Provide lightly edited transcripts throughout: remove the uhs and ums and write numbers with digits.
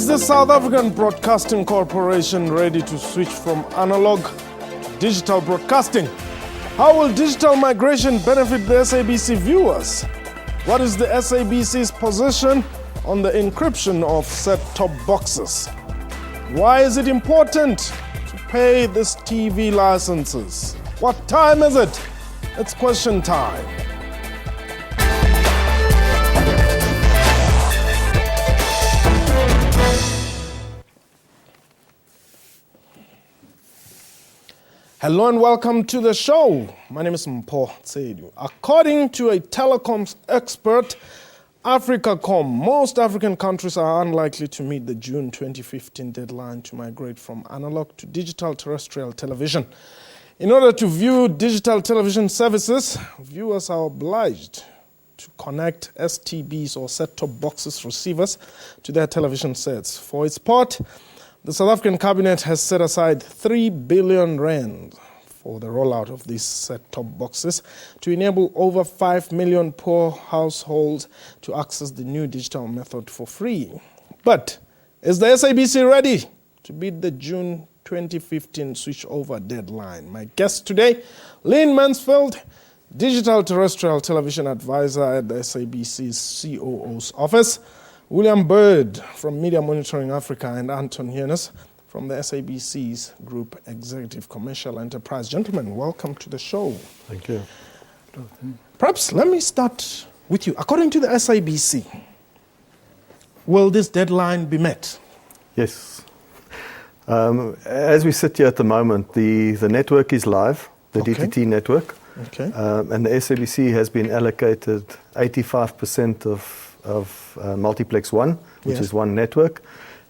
Is the South African Broadcasting Corporation ready to switch from analog to digital broadcasting? How will digital migration benefit the SABC viewers? What is the SABC's position on the encryption of set-top boxes? Why is it important to pay these TV licenses? What time is it? It's question time. Hello and welcome to the show. My name is Mpho Tsedu. According to a telecoms expert, Africacom, most African countries are unlikely to meet the June 2015 deadline to migrate from analog to digital terrestrial television. In order to view digital television services, viewers are obliged to connect STBs or set-top boxes receivers to their television sets. For its part, the South African Cabinet has set aside 3 billion rand for the rollout of these set-top boxes to enable over 5 million poor households to access the new digital method for free. But is the SABC ready to beat the June 2015 switchover deadline? My guest today, Lynn Mansfield, Digital Terrestrial Television Advisor at the SABC's COO's office, William Bird from Media Monitoring Africa, and Anton Heunes from the SABC's Group Executive Commercial Enterprise. Gentlemen, welcome to the show. Thank you. Perhaps let me start with you. According to the SABC, will this deadline be met? Yes. As we sit here at the moment, the network is live, the DTT network. Okay. And the SABC has been allocated 85% of Multiplex 1, which is one network.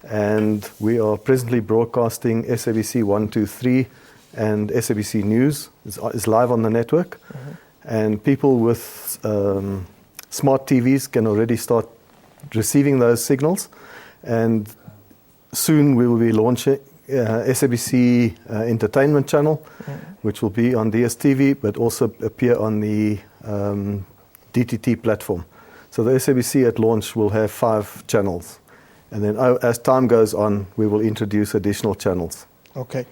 And we are presently broadcasting SABC 1, 2, 3 and SABC News is live on the network. And people with smart TVs can already start receiving those signals. And soon we will be launching SABC Entertainment Channel, which will be on DSTV, but also appear on the DTT platform. So the SABC at launch will have 5 channels. And then as time goes on, we will introduce additional channels. Okay.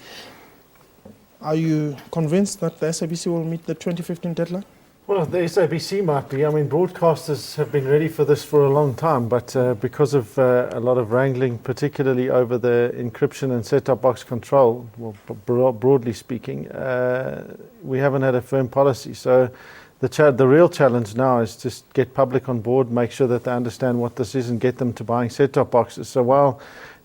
Are you convinced that the SABC will meet the 2015 deadline? Well, the SABC might be. I mean, broadcasters have been ready for this for a long time, but because of a lot of wrangling, particularly over the encryption and set-top box control, well, broadly speaking, we haven't had a firm policy. So the real challenge now is to get public on board, make sure that they understand what this is and get them to buying set-top boxes. So while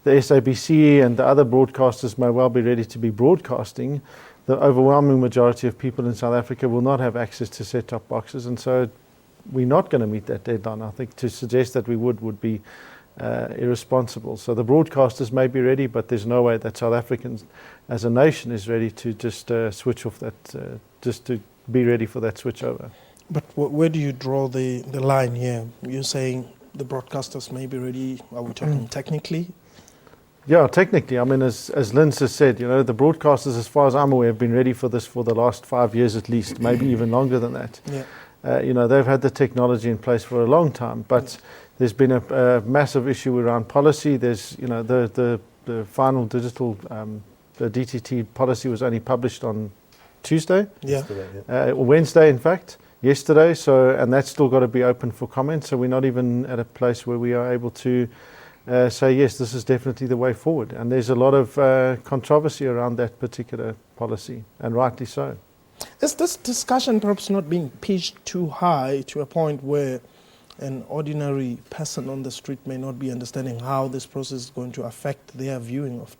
the SABC and the other broadcasters may well be ready to be broadcasting, the overwhelming majority of people in South Africa will not have access to set-top boxes. And so we're not going to meet that deadline. I think to suggest that we would be irresponsible. So the broadcasters may be ready, but there's no way that South Africans as a nation is ready to just switch off that, just to be ready for that switch over. But where do you draw the line here? You're saying the broadcasters may be ready. Are we talking technically? Yeah, technically. I mean, as Lynn has said, you know, the broadcasters, as far as I'm aware, have been ready for this for the last 5 years at least, maybe even longer than that. Yeah. You know, they've had the technology in place for a long time, but there's been a massive issue around policy. There's, you know, the final digital, the DTT policy was only published on Tuesday? Yeah. Wednesday, in fact, yesterday. So, and that's still got to be open for comment. So we're not even at a place where we are able to say, yes, this is definitely the way forward. And there's a lot of controversy around that particular policy, and rightly so. Is this discussion perhaps not being pitched too high to a point where an ordinary person on the street may not be understanding how this process is going to affect their viewing of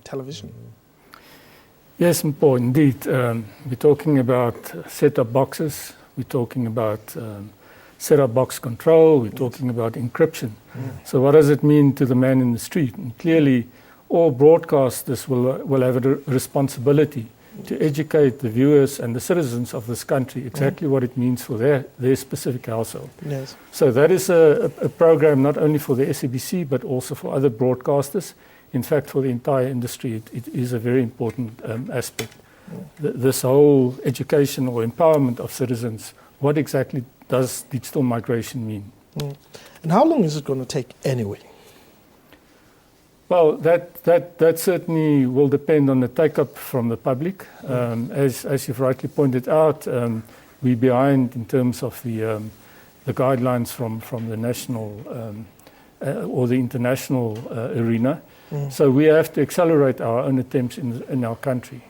television? Yes, Mpho, indeed. We're talking about set-top boxes. We're talking about set-top box control. We're talking about encryption. So what does it mean to the man in the street? And clearly, all broadcasters will have a responsibility to educate the viewers and the citizens of this country exactly what it means for their specific household. Yes. So that is a program not only for the SABC, but also for other broadcasters. In fact, for the entire industry, it is a very important aspect. This whole education or empowerment of citizens, what exactly does digital migration mean? And how long is it going to take anyway? Well, that certainly will depend on the take-up from the public. As you've rightly pointed out, we're behind in terms of the guidelines from the national or the international arena. So we have to accelerate our own attempts in our country.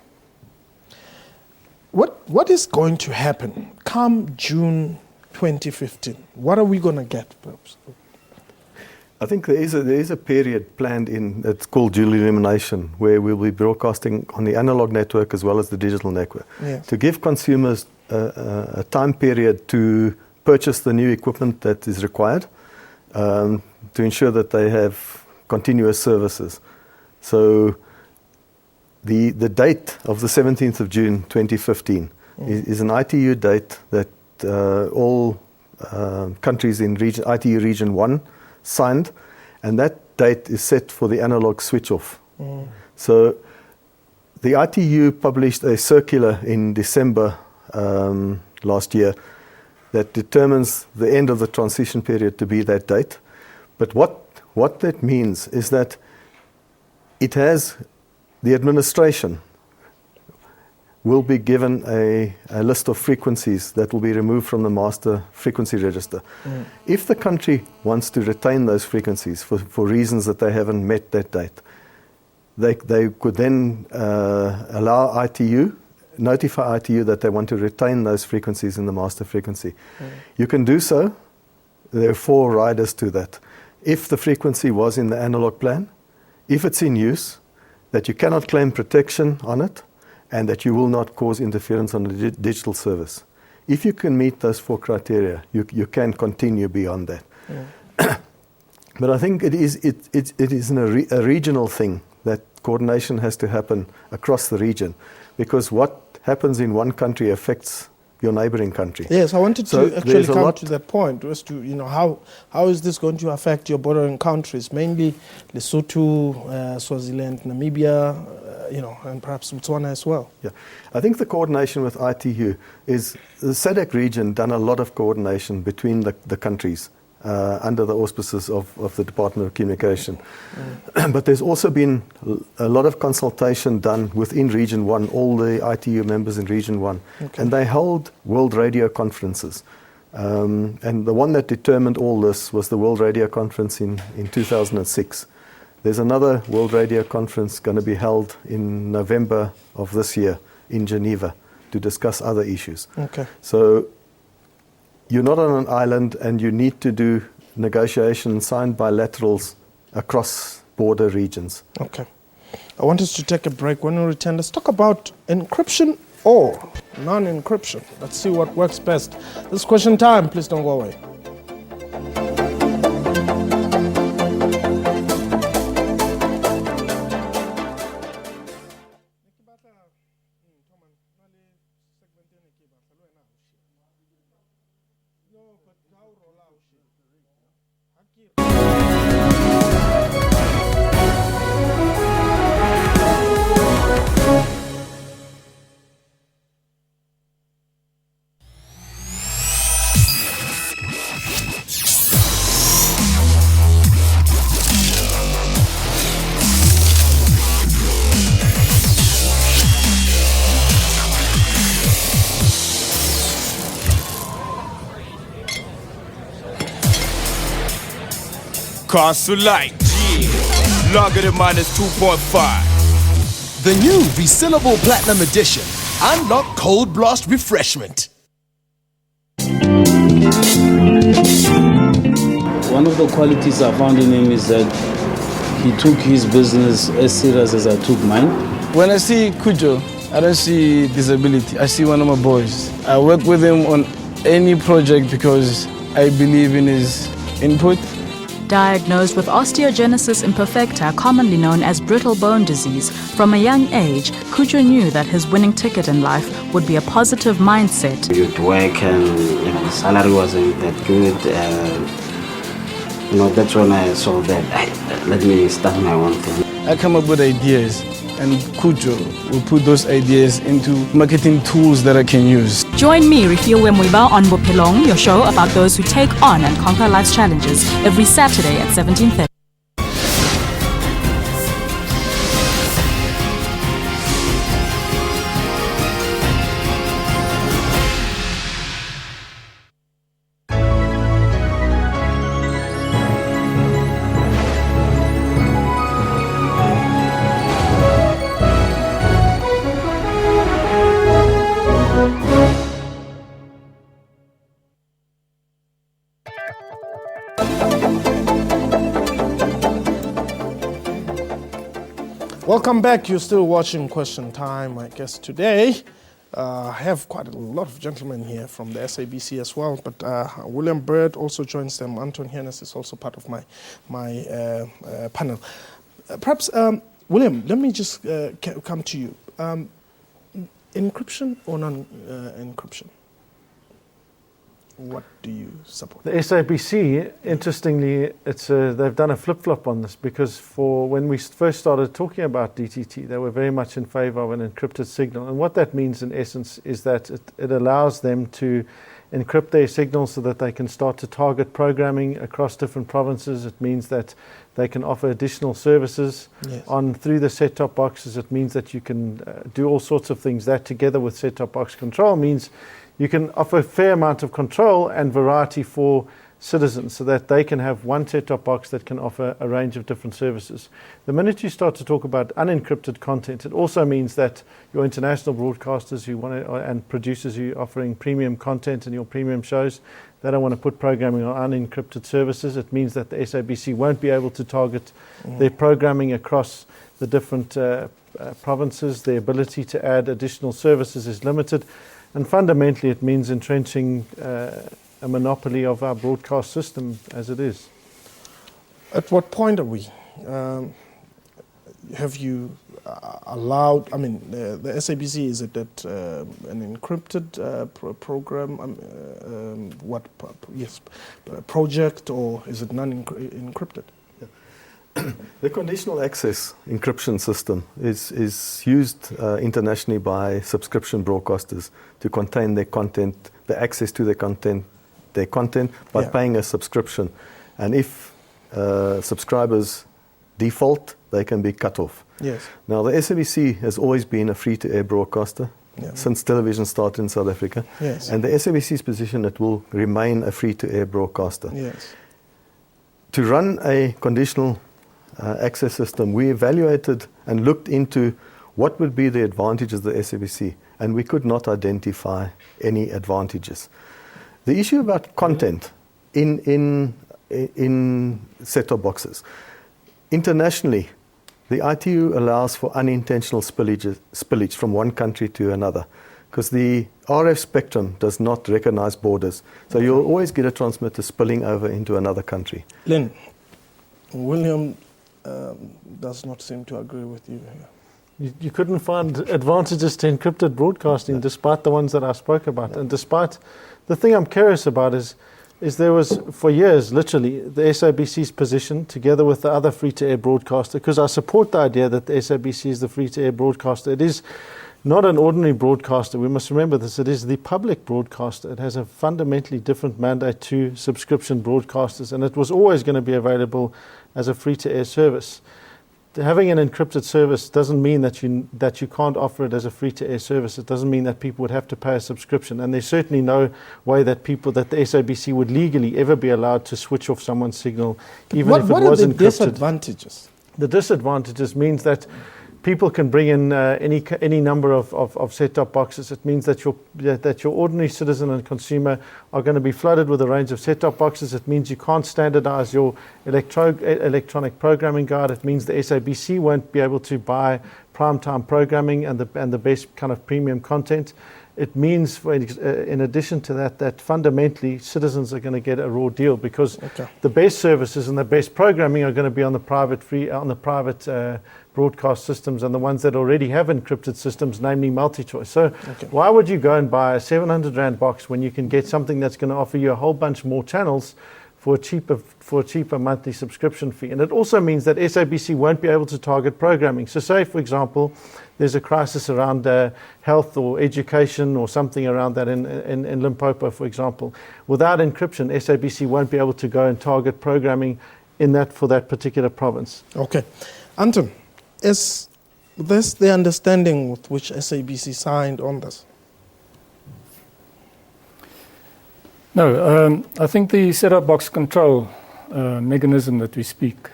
What is going to happen come June 2015? What are we going to get, perhaps? I think there is a period planned it's called dual illumination, where we'll be broadcasting on the analog network as well as the digital network, Yes. to give consumers a time period to purchase the new equipment that is required, to ensure that they have continuous services. So the date of the 17th of June 2015 is an ITU date that all countries in ITU Region 1 signed, and that date is set for the analog switch off. So the ITU published a circular in December last year that determines the end of the transition period to be that date. But what that means is that it has the administration will be given a list of frequencies that will be removed from the master frequency register. If the country wants to retain those frequencies for reasons that they haven't met that date, they could then allow ITU, notify ITU that they want to retain those frequencies in the master frequency. You can do so. There are 4 riders to that. If the frequency was in the analog plan, if it's in use, that you cannot claim protection on it, and that you will not cause interference on the digital service. If you can meet those 4 criteria, you can continue beyond that. But I think it is a regional thing, that coordination has to happen across the region, because what happens in one country affects your neighboring country. Yes, I wanted to actually come to that point, as to how is this going to affect your bordering countries, mainly Lesotho, Swaziland, Namibia, and perhaps Botswana as well. Yeah, I think the coordination with ITU is the SADC region done a lot of coordination between the countries under the auspices of the Department of Communication. But there's also been a lot of consultation done within Region 1, all the ITU members in Region 1, and they hold World Radio conferences. And the one that determined all this was the World Radio Conference in 2006. There's another World Radio Conference going to be held in November of this year in Geneva to discuss other issues. So you're not on an island, and you need to do negotiations, signed bilaterals across border regions. Okay. I want us to take a break. When we return, let's talk about encryption or non-encryption. Let's see what works best. This is Question Time. Please don't go away. Console Light, yeah. Longer than -2.5. The new resealable Platinum Edition. Unlock Cold Blast Refreshment. One of the qualities I found in him is that he took his business as serious as I took mine. When I see Kujo, I don't see disability. I see one of my boys. I work with him on any project because I believe in his input. Diagnosed with osteogenesis imperfecta, commonly known as brittle bone disease, from a young age, Kujo knew that his winning ticket in life would be a positive mindset. You'd work and the salary wasn't that good. That's when I saw that let me start my own thing. I come up with ideas, and Kujo will put those ideas into marketing tools that I can use. Join me, Refiwe Mwiba, on Bophelong, your show about those who take on and conquer life's challenges, every Saturday at 17:30. Welcome back. You're still watching Question Time. I guess today I have quite a lot of gentlemen here from the SABC as well, but William Bird also joins them. Anton Hiernes is also part of my panel. Perhaps, William, let me just come to you. Encryption or non-encryption? What do you support? The SABC, interestingly, they've done a flip-flop on this, because when we first started talking about DTT, they were very much in favor of an encrypted signal. And what that means in essence is that it allows them to encrypt their signals so that they can start to target programming across different provinces. It means that they can offer additional services through the set-top boxes. It means that you can do all sorts of things. That, together with set-top box control, means you can offer a fair amount of control and variety for citizens, so that they can have one set-top box that can offer a range of different services. The minute you start to talk about unencrypted content, it also means that your international broadcasters and producers who are offering premium content and your premium shows, they don't want to put programming on unencrypted services. It means that the SABC won't be able to target their programming across the different provinces. The ability to add additional services is limited. And fundamentally, it means entrenching a monopoly of our broadcast system as it is. At what point are we? Have you allowed, the SABC, is it that an encrypted program, project, or is it non-encrypted? The conditional access encryption system is used internationally by subscription broadcasters to contain their content, the access to their content by paying a subscription. And if subscribers default, they can be cut off. Yes. Now, the SABC has always been a free-to-air broadcaster since television started in South Africa. Yes. And the SABC's position, it will remain a free-to-air broadcaster. Yes. To run a conditional access system, we evaluated and looked into what would be the advantages of the SABC, and we could not identify any advantages. The issue about content in set-top boxes, internationally, the ITU allows for unintentional spillage from one country to another, because the RF spectrum does not recognize borders. So you'll always get a transmitter spilling over into another country. Lynn, William does not seem to agree with you here. You couldn't find advantages to encrypted broadcasting, despite the ones that I spoke about. And despite, the thing I'm curious about is there was, for years, literally, the SABC's position, together with the other free-to-air broadcaster, because I support the idea that the SABC is the free-to-air broadcaster. It is not an ordinary broadcaster. We must remember this. It is the public broadcaster. It has a fundamentally different mandate to subscription broadcasters, and it was always going to be available as a free-to-air service. Having an encrypted service doesn't mean that you can't offer it as a free-to-air service. It doesn't mean that people would have to pay a subscription. And there's certainly no way that the SABC would legally ever be allowed to switch off someone's signal, even if it was encrypted. What are the disadvantages? The disadvantages means that people can bring in any number of set-top boxes. It means that your ordinary citizen and consumer are going to be flooded with a range of set-top boxes. It means you can't standardize your electronic programming guide. It means the SABC won't be able to buy primetime programming and the best kind of premium content. It means, in addition to that fundamentally citizens are going to get a raw deal, because the best services and the best programming are going to be on the private broadcast systems, and the ones that already have encrypted systems, namely MultiChoice. So why would you go and buy a 700 Rand box when you can get something that's going to offer you a whole bunch more channels for a cheaper monthly subscription fee? And it also means that SABC won't be able to target programming. So say, for example, there's a crisis around health or education or something around that in Limpopo, for example. Without encryption, SABC won't be able to go and target programming for that particular province. Okay. Anton, is this the understanding with which SABC signed on this? No, I think the set-top box control mechanism that we speak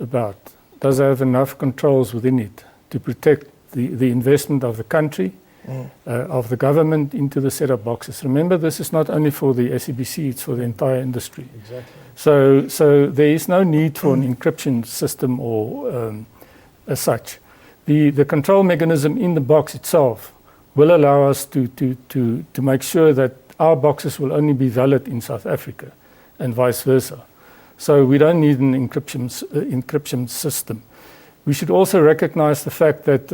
about does have enough controls within it to protect the investment of the country, of the government into the set-top boxes. Remember, this is not only for the SABC, it's for the entire industry. Exactly. So there is no need for an encryption system or as such. The control mechanism in the box itself will allow us to make sure that our boxes will only be valid in South Africa and vice versa. So we don't need an encryption system. We should also recognize the fact that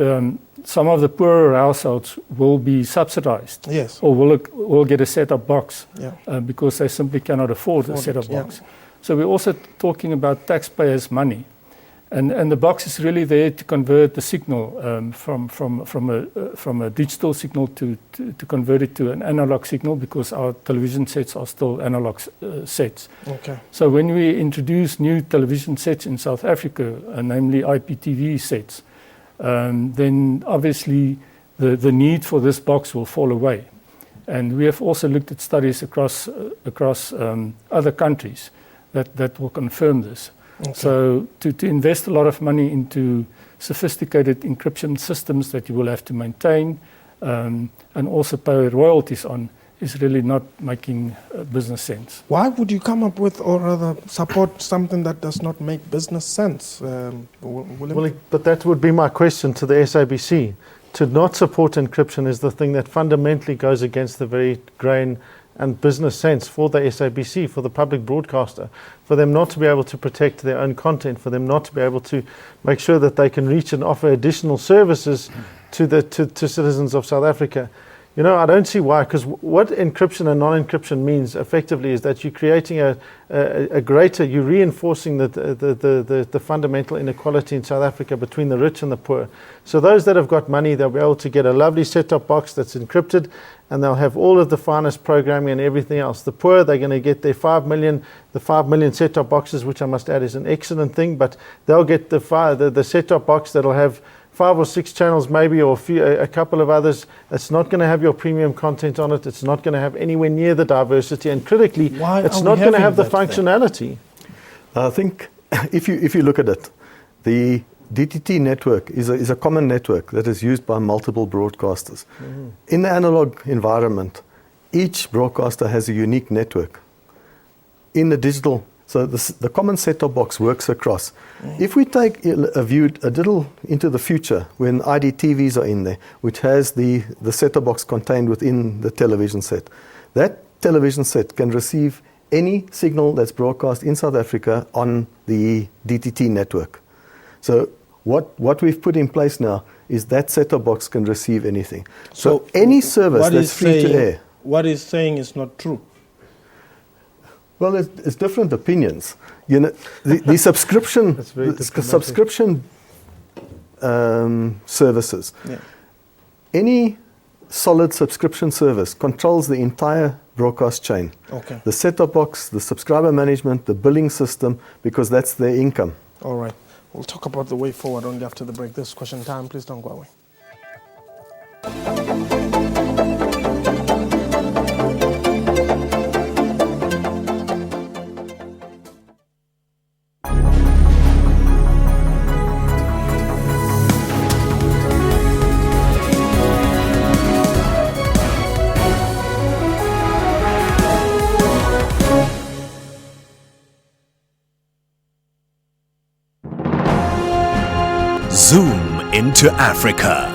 some of the poorer households will be subsidized, Yes. or will get a set-top box, Yeah. because they simply cannot afford a set-top box. So we're also talking about taxpayers' money. And the box is really there to convert the signal from a digital signal to convert it to an analog signal, because our television sets are still analog sets. Okay. So when we introduce new television sets in South Africa, namely IPTV sets, then obviously the need for this box will fall away. And we have also looked at studies across other countries that will confirm this. Okay. So to invest a lot of money into sophisticated encryption systems that you will have to maintain and also pay royalties on is really not making business sense. Why would you come up with, or rather support, something that does not make business sense? Well, but that would be my question to the SABC. To not support encryption is the thing that fundamentally goes against the very grain and business sense for the SABC, for the public broadcaster, for them not to be able to protect their own content, for them not to be able to make sure that they can reach and offer additional services to citizens of South Africa. You know, I don't see why, because what encryption and non-encryption means effectively is that you're creating you're reinforcing the fundamental inequality in South Africa between the rich and the poor. So those that have got money, they'll be able to get a lovely set-top box that's encrypted, and they'll have all of the finest programming and everything else. The poor, they're going to get their 5 million set-top boxes, which I must add is an excellent thing, but they'll get the set-top box that'll have 5 or 6 channels maybe, or a couple of others. It's not going to have your premium content on it. It's not going to have anywhere near the diversity, and critically, it's not going to have the functionality. I think if you look at it, the DTT network is a common network that is used by multiple broadcasters. Mm-hmm. In the analog environment, each broadcaster has a unique network. In the digital, so the common set-top box works across. Mm. If we take a view a little into the future, when IDTVs are in there, which has the set-top box contained within the television set, that television set can receive any signal that's broadcast in South Africa on the DTT network. So what we've put in place now is that set-top box can receive anything. So any service that's free to air. What he's saying is not true. Well, it's different opinions. You know, the subscription services. Yeah. Any solid subscription service controls the entire broadcast chain. Okay. The set-top box, the subscriber management, the billing system, because that's their income. All right. We'll talk about the way forward only after the break. This is question time. Please don't go away. Zoom into Africa.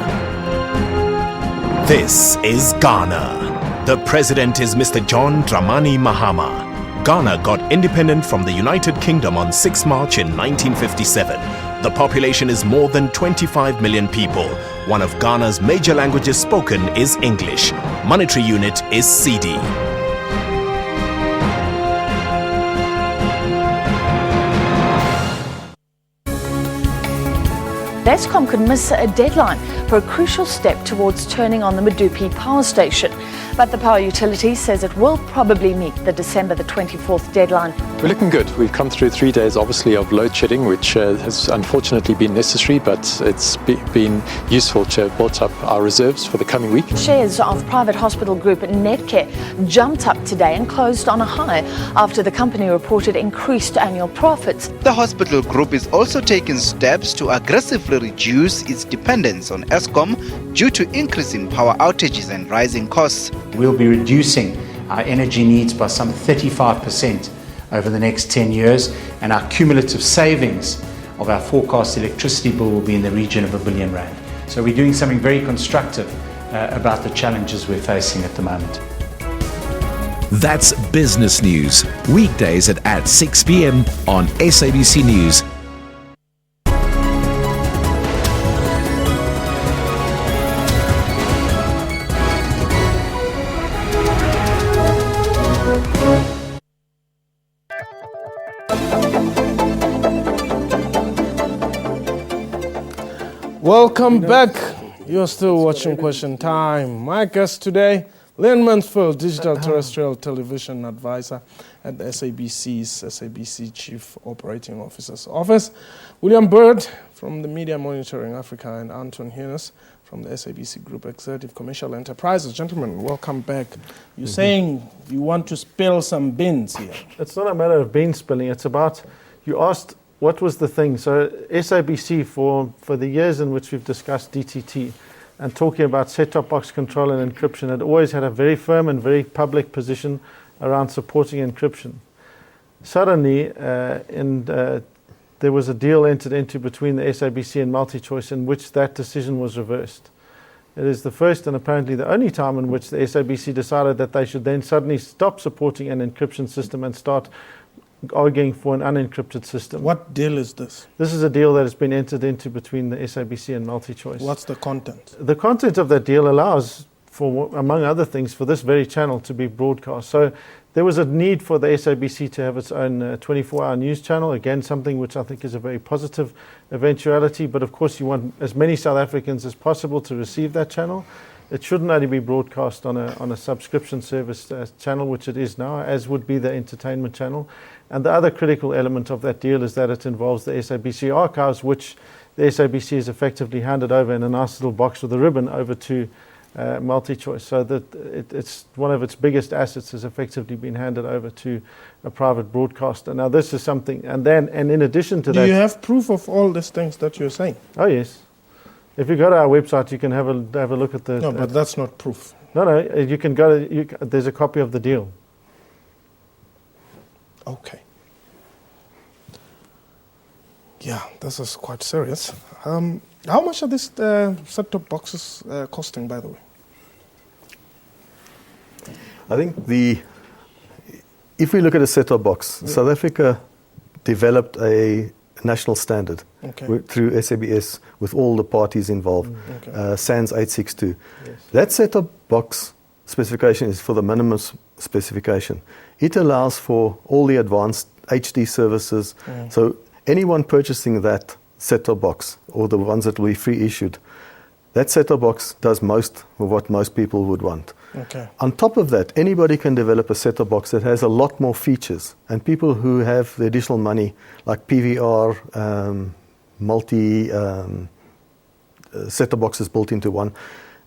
This is Ghana. The president is Mr. John Dramani Mahama. Ghana got independent from the United Kingdom on 6 March in 1957. The population is more than 25 million people. One of Ghana's major languages spoken is English. Monetary unit is cedi. Eskom could miss a deadline for a crucial step towards turning on the Medupi power station. But the power utility says it will probably meet the December the 24th deadline. We're looking good. We've come through 3 days, obviously, of load shedding, which has unfortunately been necessary, but it's been useful to have built up our reserves for the coming week. Shares of private hospital group Netcare jumped up today and closed on a high after the company reported increased annual profits. The hospital group is also taking steps to aggressively reduce its dependence on Eskom due to increasing power outages and rising costs. We'll be reducing our energy needs by some 35% over the next 10 years, and our cumulative savings of our forecast electricity bill will be in the region of R1 billion. So we're doing something very constructive about the challenges we're facing at the moment. That's Business News, weekdays at 6 p.m. on SABC News. Welcome back. You're still watching Question Time. My guest today, Lynn Mansfield, Digital Terrestrial Television Advisor at the SABC's SABC Chief Operating Officer's Office, William Bird from the Media Monitoring Africa, and Anton Hines from the SABC Group Executive Commercial Enterprises. Gentlemen, welcome back. You're saying you want to spill some beans here. It's not a matter of bean spilling. It's about, you asked, what was the thing? So SABC, for the years in which we've discussed DTT and talking about set-top box control and encryption, it always had a very firm and very public position around supporting encryption. Suddenly, there was a deal entered into between the SABC and MultiChoice in which that decision was reversed. It is the first and apparently the only time in which the SABC decided that they should then suddenly stop supporting an encryption system and start arguing for an unencrypted system. What deal is this? This is a deal that has been entered into between the SABC and MultiChoice. What's the content? The content of that deal allows for, among other things, for this very channel to be broadcast. So there was a need for the SABC to have its own 24-hour news channel, again, something which I think is a very positive eventuality, but of course you want as many South Africans as possible to receive that channel. It shouldn't only be broadcast on a subscription service channel, which it is now, as would be the entertainment channel. And the other critical element of that deal is that it involves the SABC archives, which the SABC has effectively handed over in a nice little box with a ribbon over to MultiChoice. So that it's one of its biggest assets has effectively been handed over to a private broadcaster. Now this is something, and in addition to that... Do you have proof of all these things that you're saying? Oh yes. If you go to our website, you can have a look at the... No, but that's not proof. No, you can go to... there's a copy of the deal. Okay. Yeah, this is quite serious. How much are these set-top boxes costing, by the way? I think if we look at a set-top box, South Africa developed a national standard through SABS with all the parties involved, SANS 862. Yes. That set-top box specification is for the minimum specification. It allows for all the advanced HD services. So anyone purchasing that set-top box, or the ones that will be free issued, that set-top box does most of what most people would want. Okay. On top of that, anybody can develop a set-top box that has a lot more features, and people who have the additional money, like PVR, multi set-top boxes built into one,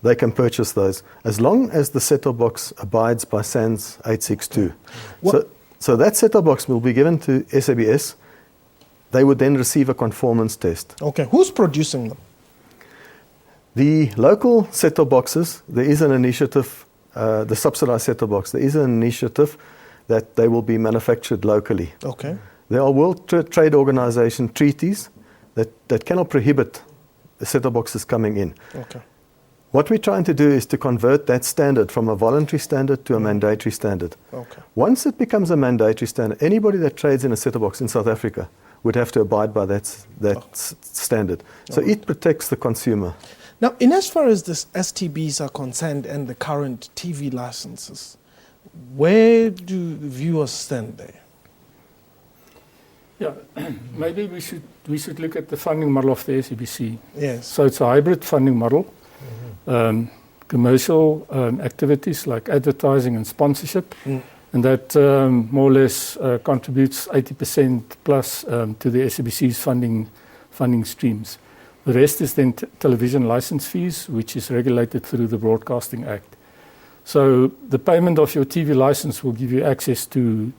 they can purchase those, as long as the set-top box abides by SANS 862. So that set-top box will be given to SABS. They would then receive a conformance test. Okay, who's producing them? The local set-top boxes, there is an initiative, the subsidized set-top box, there is an initiative that they will be manufactured locally. Okay. There are World Trade Organization treaties that cannot prohibit the set-top boxes coming in. Okay. What we're trying to do is to convert that standard from a voluntary standard to a mandatory standard. Okay. Once it becomes a mandatory standard, anybody that trades in a set-top box in South Africa would have to abide by that standard. So it protects the consumer. Now, in as far as the STBs are concerned and the current TV licenses, where do viewers stand there? Yeah, maybe we should look at the funding model of the SABC. Yes. So it's a hybrid funding model. Commercial activities like advertising and sponsorship, and that more or less contributes 80% plus to the SABC's funding streams. The rest is then television license fees, which is regulated through the Broadcasting Act. So the payment of your TV license will give you access to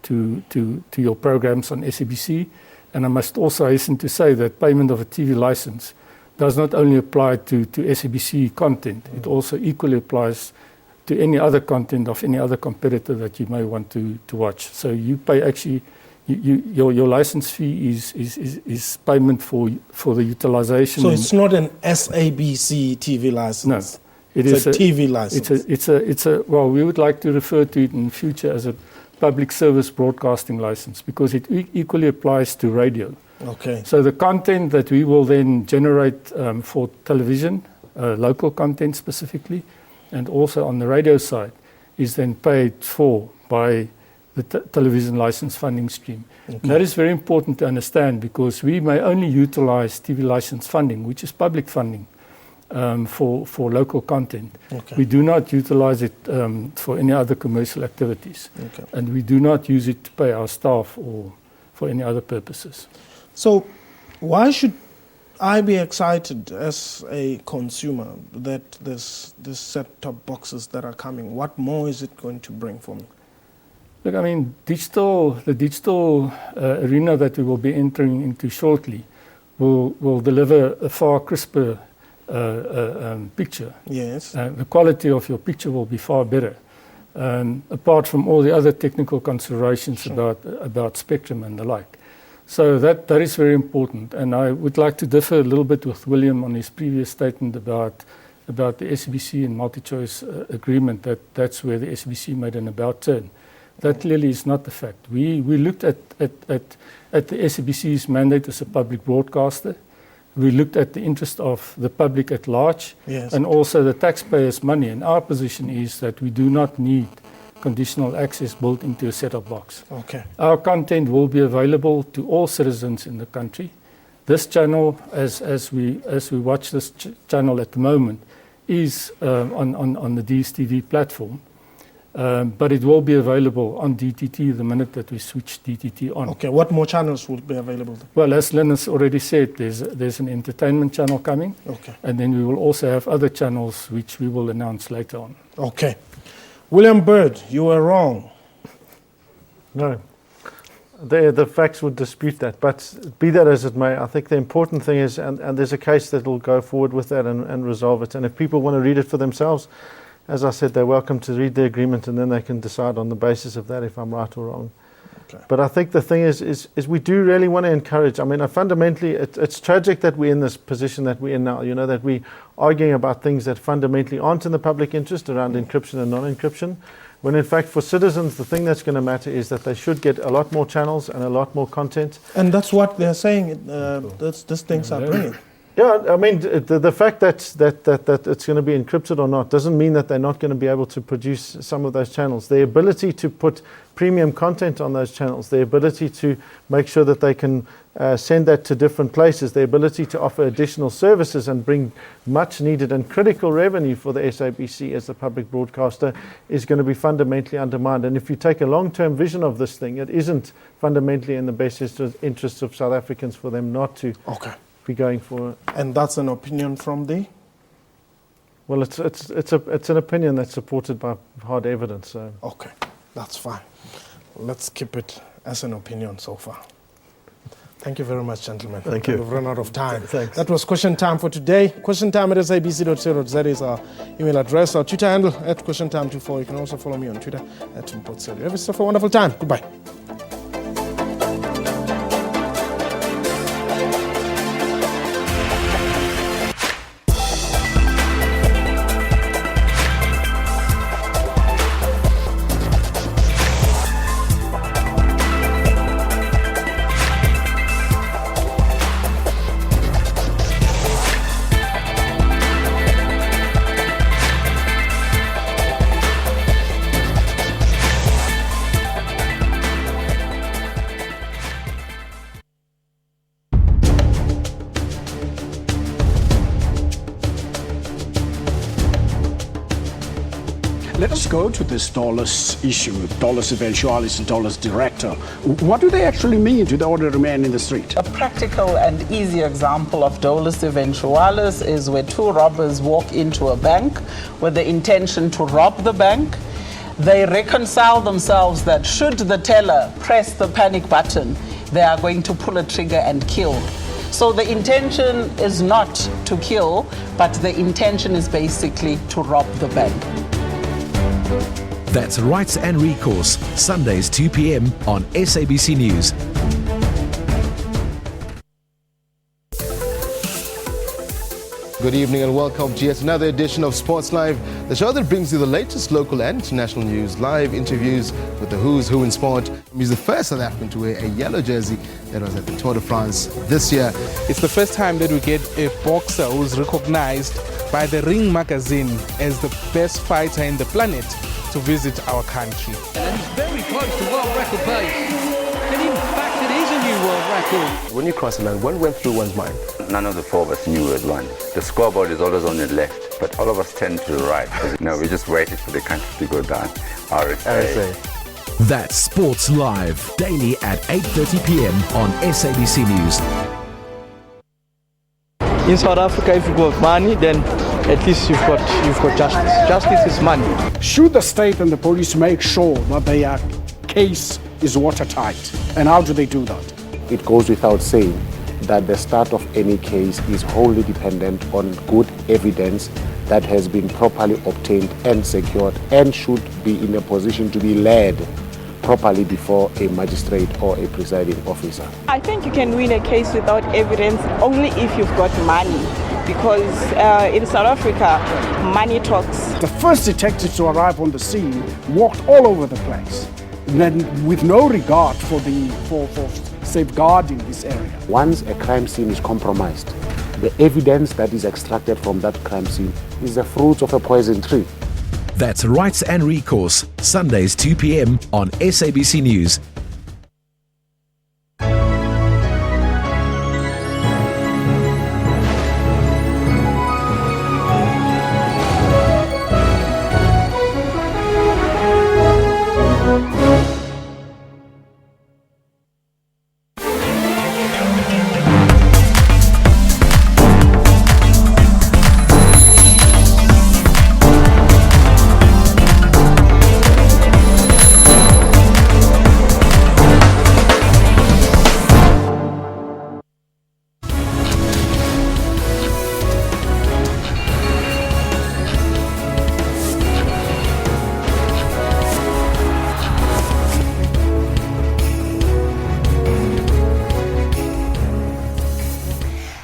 your programs on SABC. And I must also hasten to say that payment of a TV license does not only apply to SABC content, it also equally applies to any other content of any other competitor that you may want to watch. So you pay actually your license fee is payment for the utilization. So it's not an SABC TV license. No, it's a TV license. Well, we would like to refer to it in the future as a public service broadcasting license because it equally applies to radio. Okay. So the content that we will then generate for television, local content specifically, and also on the radio side, is then paid for by the television license funding stream. Okay. And that is very important to understand because we may only utilize TV license funding, which is public funding, for local content. Okay. We do not utilize it for any other commercial activities. Okay. And we do not use it to pay our staff or for any other purposes. So why should I be excited as a consumer that this set-top boxes that are coming? What more is it going to bring for me? Look, I mean, the digital arena that we will be entering into shortly will deliver a far crisper picture. Yes. The quality of your picture will be far better, apart from all the other technical considerations Sure. about spectrum and the like. So that is very important, and I would like to differ a little bit with William on his previous statement about the SABC and multi-choice agreement, that's where the SABC made an about turn. That clearly is not the fact. We looked at the SABC's mandate as a public broadcaster. We looked at the interest of the public at large, Yes. and also the taxpayers' money. And our position is that we do not need conditional access built into a set-top box. Okay. Our content will be available to all citizens in the country. This channel, as we watch this channel at the moment, is on the DSTV platform, but it will be available on DTT the minute that we switch DTT on. Okay, what more channels will be available? Well, as Lynn has already said, there's an entertainment channel coming, Okay. and then we will also have other channels which we will announce later on. Okay. William Bird, you were wrong. No. The facts would dispute that, but be that as it may, I think the important thing is, and there's a case that will go forward with that and resolve it. And if people want to read it for themselves, as I said, they're welcome to read the agreement, and then they can decide on the basis of that if I'm right or wrong. Okay. But I think the thing is we do really want to encourage. I mean, fundamentally, it's tragic that we're in this position that we're in now, you know, that we're arguing about things that fundamentally aren't in the public interest around encryption and non-encryption, when in fact for citizens the thing that's going to matter is that they should get a lot more channels and a lot more content. And that's what they're saying, these things are bringing. Yeah, I mean, the fact that it's going to be encrypted or not doesn't mean that they're not going to be able to produce some of those channels. The ability to put premium content on those channels, the ability to make sure that they can send that to different places, the ability to offer additional services and bring much needed and critical revenue for the SABC as the public broadcaster is going to be fundamentally undermined. And if you take a long-term vision of this thing, it isn't fundamentally in the best interests of South Africans for them not to be going for it. And that's an opinion from the? Well, it's an opinion that's supported by hard evidence. So. Okay, that's fine. Let's keep it as an opinion so far. Thank you very much, gentlemen. Thank you. We've run out of time. Thanks. That was Question Time for today. Question Time at sabc.co.za is our email address. Our Twitter handle at QuestionTime24. You can also follow me on Twitter at Mpotselio. Have yourself a wonderful time. Goodbye. Let us go to this dollars issue, dollars eventualis and dollars director. What do they actually mean to the ordinary man in the street? A practical and easy example of dolus eventualis is where two robbers walk into a bank with the intention to rob the bank. They reconcile themselves that should the teller press the panic button, they are going to pull a trigger and kill. So the intention is not to kill, but the intention is basically to rob the bank. That's Rights and Recourse, Sundays 2 p.m. on SABC News. Good evening and welcome to yet another edition of Sports Live, the show that brings you the latest local and international news, live interviews with the who's who in sport. He's the first South African to wear a yellow jersey that was at the Tour de France this year. It's the first time that we get a boxer who's recognized by the Ring magazine as the best fighter in the planet to visit our country. And he's very close to world record pace. And in fact, it is a new world record. When you cross the line, what went through one's mind? None of the four of us knew who had won. The scoreboard is always on the left, but all of us tend to the right. No, we just waited for the country to go down. RSA. That's Sports Live, daily at 8:30 p.m. on SABC News. In South Africa, if you've got money, then at least you've got justice. Justice is money. Should the state and the police make sure that their case is watertight? And how do they do that? It goes without saying that the start of any case is wholly dependent on good evidence that has been properly obtained and secured and should be in a position to be led properly before a magistrate or a presiding officer. I think you can win a case without evidence only if you've got money, because in South Africa, money talks. The first detectives to arrive on the scene walked all over the place, and then with no regard for safeguarding this area. Once a crime scene is compromised, the evidence that is extracted from that crime scene is the fruits of a poison tree. That's Rights and Recourse, Sundays 2 p.m. on SABC News.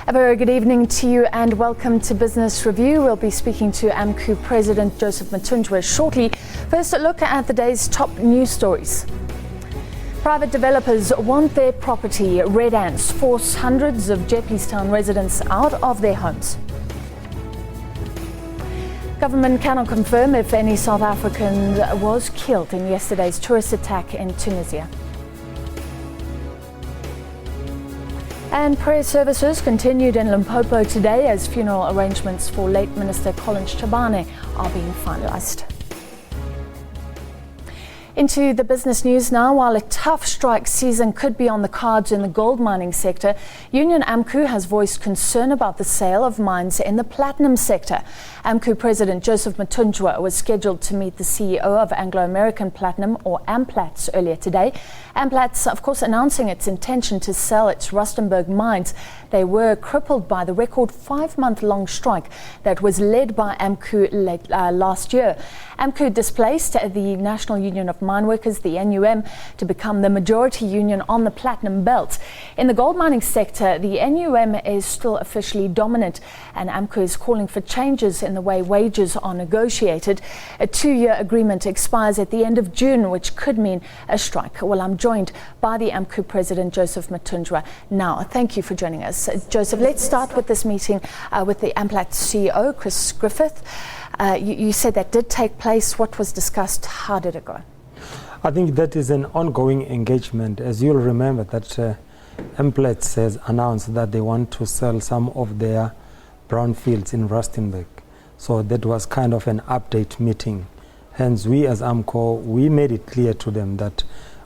A very good evening to you and welcome to Business Review. We'll be speaking to AMCU President Joseph Mathunjwa shortly. First, a look at the day's top news stories. Private developers want their property. Red ants force hundreds of Jeppestown residents out of their homes. Government cannot confirm if any South African was killed in yesterday's tourist attack in Tunisia. And prayer services continued in Limpopo today as funeral arrangements for late Minister Colin Chabane are being finalised. Into the business news now. While a tough strike season could be on the cards in the gold mining sector, Union AMCU has voiced concern about the sale of mines in the platinum sector. AMCU President Joseph Mathunjwa was scheduled to meet the CEO of Anglo American Platinum, or Amplats, earlier today. Amplats, of course, announcing its intention to sell its Rustenburg mines. They were crippled by the record 5-month-long strike that was led by AMCU last year. AMCU displaced the National Union of Mine Workers, the NUM, to become the majority union on the platinum belt. In the gold mining sector, the NUM is still officially dominant, and AMCU is calling for changes in the way wages are negotiated. A 2-year agreement expires at the end of June, which could mean a strike. Well, I'm joined by the AMCU President Joseph Mathunjwa now. Thank you for joining us. Joseph, let's start with this meeting with the Amplats CEO, Chris Griffith. You said that did take place. What was discussed? How did it go? I think that is an ongoing engagement. As you'll remember, that Amplats has announced that they want to sell some of their brownfields in Rustenburg. So that was kind of an update meeting. Hence, we as AMCO, we made it clear to them that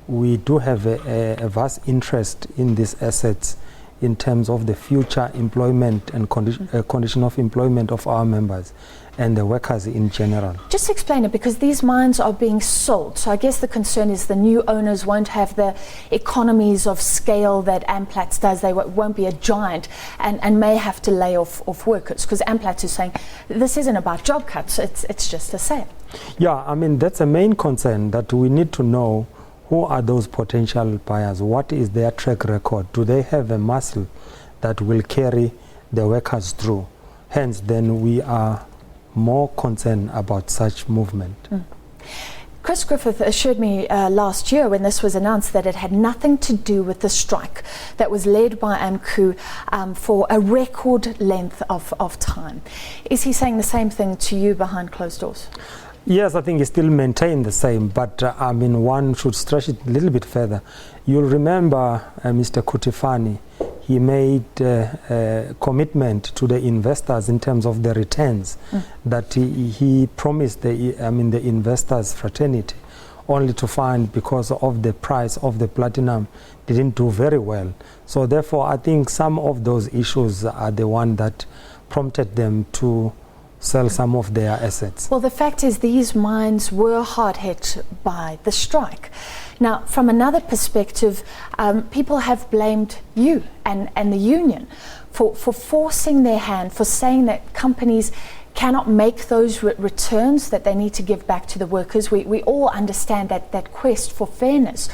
we do have a vast interest in these assets in terms of the future employment and condition of employment of our members. and the workers in general. Just explain it, because these mines are being sold. So I guess the concern is the new owners won't have the economies of scale that Amplats does. They won't be a giant and may have to lay off workers, because Amplats is saying this isn't about job cuts, it's just a sale. Yeah, I mean, that's a main concern, that we need to know who are those potential buyers, what is their track record, do they have a muscle that will carry the workers through. Hence, then we are more concerned about such movement. Chris Griffith assured me last year when this was announced that it had nothing to do with the strike that was led by AMCU for a record length of time. Is he saying the same thing to you behind closed doors? Yes, I think he still maintained the same, but I mean, one should stretch it a little bit further. You'll remember Mr. Kutifani, he made a commitment to the investors in terms of the returns that he promised the investors fraternity, only to find because of the price of the platinum didn't do very well. So therefore, I think some of those issues are the one that prompted them to sell some of their assets. Well, the fact is these mines were hard hit by the strike. Now, from another perspective, people have blamed you and the union for forcing their hand, for saying that companies cannot make those returns that they need to give back to the workers. We all understand that quest for fairness.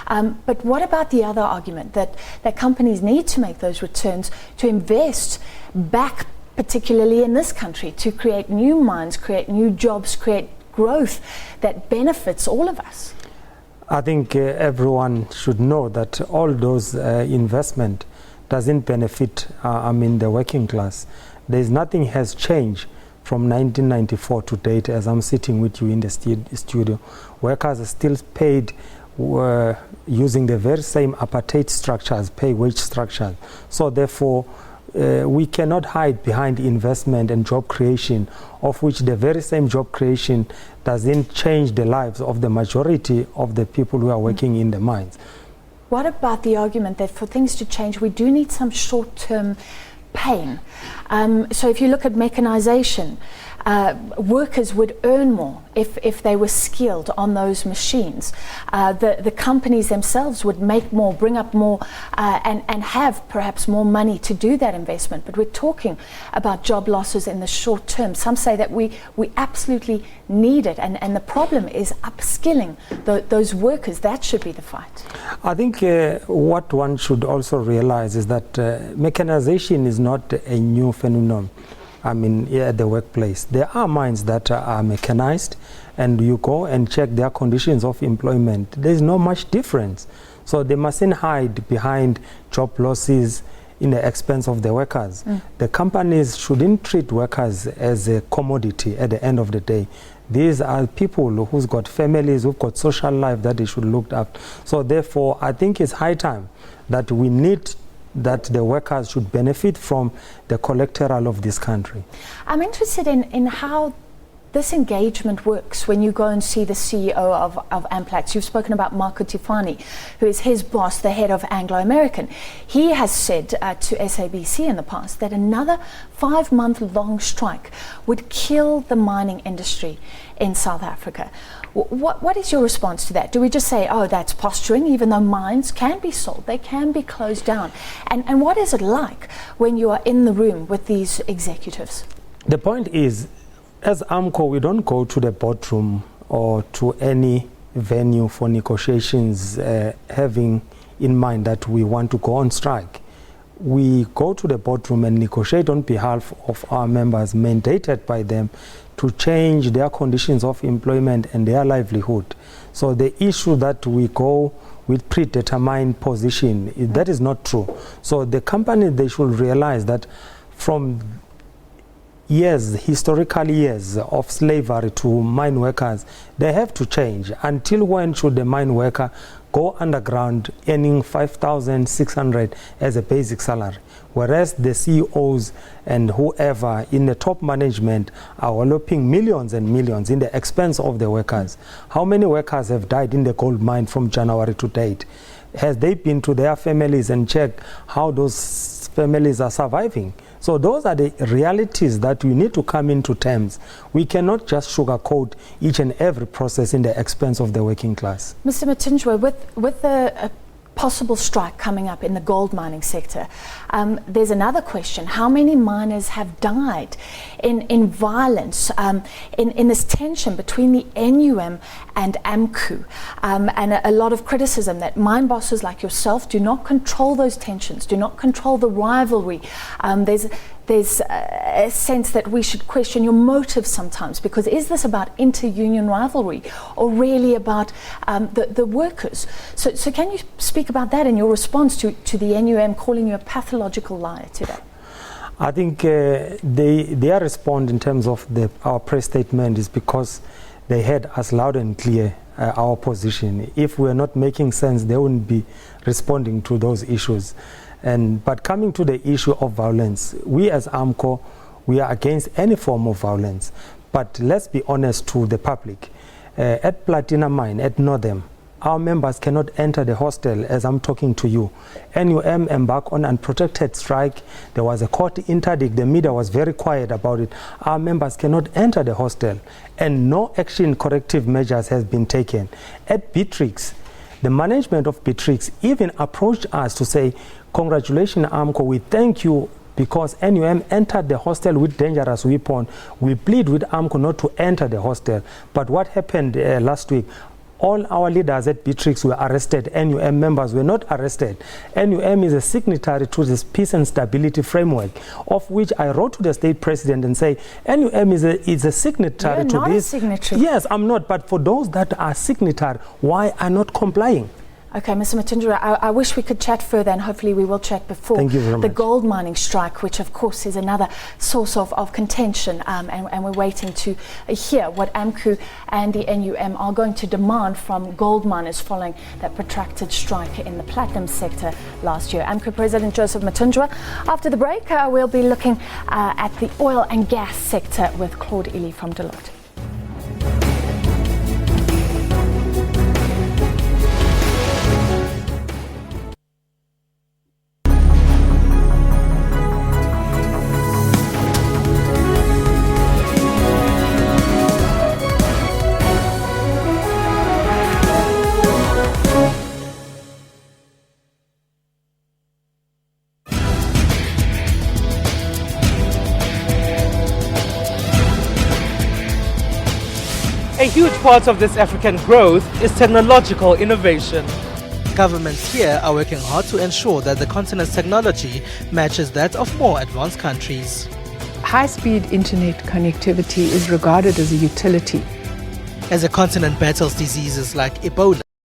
But what about the other argument that companies need to make those returns to invest back, particularly in this country, to create new mines, create new jobs, create growth that benefits all of us? I think everyone should know that all those investment doesn't benefit the working class. There's nothing has changed from 1994 to date as I'm sitting with you in the studio. Workers are still paid using the very same apartheid structures, pay wage structures. So therefore, we cannot hide behind investment and job creation, of which the very same job creation doesn't change the lives of the majority of the people who are working in the mines. What about the argument that for things to change, we do need some short-term pain? So if you look at mechanization, workers would earn more if they were skilled on those machines. The companies themselves would make more, bring up more, and have perhaps more money to do that investment. But we're talking about job losses in the short term. Some say that we absolutely need it, and the problem is upskilling those workers. That should be the fight. I think what one should also realize is that mechanization is not a new phenomenon. At the workplace, there are mines that are mechanized, and you go and check their conditions of employment. There's not much difference. So they mustn't hide behind job losses in the expense of the workers. The companies shouldn't treat workers as a commodity at the end of the day. These are people who's got families, who've got social life that they should look after. So therefore, I think it's high time that we need that the workers should benefit from the collateral of this country. I'm interested in how this engagement works when you go and see the CEO of Amplats. You've spoken about Marco Tifani, who is his boss, the head of Anglo-American. He has said to SABC in the past that another 5-month-long strike would kill the mining industry in South Africa. What is your response to that? Do we just say, oh, that's posturing, even though mines can be sold, they can be closed down? And what is it like when you are in the room with these executives? The point is, as AMCO, we don't go to the boardroom or to any venue for negotiations having in mind that we want to go on strike. We go to the boardroom and negotiate on behalf of our members, mandated by them to change their conditions of employment and their livelihood. So the issue that we go with predetermined position, that is not true. So the company, they should realize that from historical years of slavery to mine workers, they have to change. Until when should the mine worker go underground earning 5,600 as a basic salary, whereas the CEOs and whoever in the top management are walloping millions and millions in the expense of the workers? How many workers have died in the gold mine from January to date? Has they been to their families and checked how those families are surviving. So those are the realities that we need to come into terms. We cannot just sugarcoat each and every process in the expense of the working class. Mr. Matinjwa, with the possible strike coming up in the gold mining sector, there's another question. How many miners have died in violence, in this tension between the NUM and AMCU, and a lot of criticism that mine bosses like yourself do not control those tensions, do not control the rivalry. There's a sense that we should question your motives sometimes, because is this about inter-union rivalry or really about the workers? So can you speak about that in your response to the NUM calling you a pathological liar today? I think their response in terms of our press statement is because they heard us loud and clear our position. If we're not making sense, they wouldn't be responding to those issues. But coming to the issue of violence, we as AMCO, we are against any form of violence. But let's be honest to the public. At Platinum Mine, at Northern, our members cannot enter the hostel as I'm talking to you. NUM embarked on unprotected strike. There was a court interdict. The media was very quiet about it. Our members cannot enter the hostel, and no action corrective measures has been taken. At Beatrix, the management of Beatrix even approached us to say, congratulations, AMCO, we thank you because NUM entered the hostel with dangerous weapon. We plead with AMCO not to enter the hostel. But what happened last week? All our leaders at Beatrix were arrested. NUM members were not arrested. NUM is a signatory to this peace and stability framework, of which I wrote to the state president and say, NUM is a signatory to this. You're not a signatory. Yes, I'm not. But for those that are signatory, why are not complying? Okay, Mr. Matinjwa, I wish we could chat further, and hopefully we will chat before the gold mining strike, which of course is another source of contention, and we're waiting to hear what AMCU and the NUM are going to demand from gold miners following that protracted strike in the platinum sector last year. AMCU President Joseph Matinjwa. After the break, we'll be looking at the oil and gas sector with Claude Ely from Deloitte. A huge part of this African growth is technological innovation. Governments here are working hard to ensure that the continent's technology matches that of more advanced countries. High-speed internet connectivity is regarded as a utility. As the continent battles diseases like Ebola,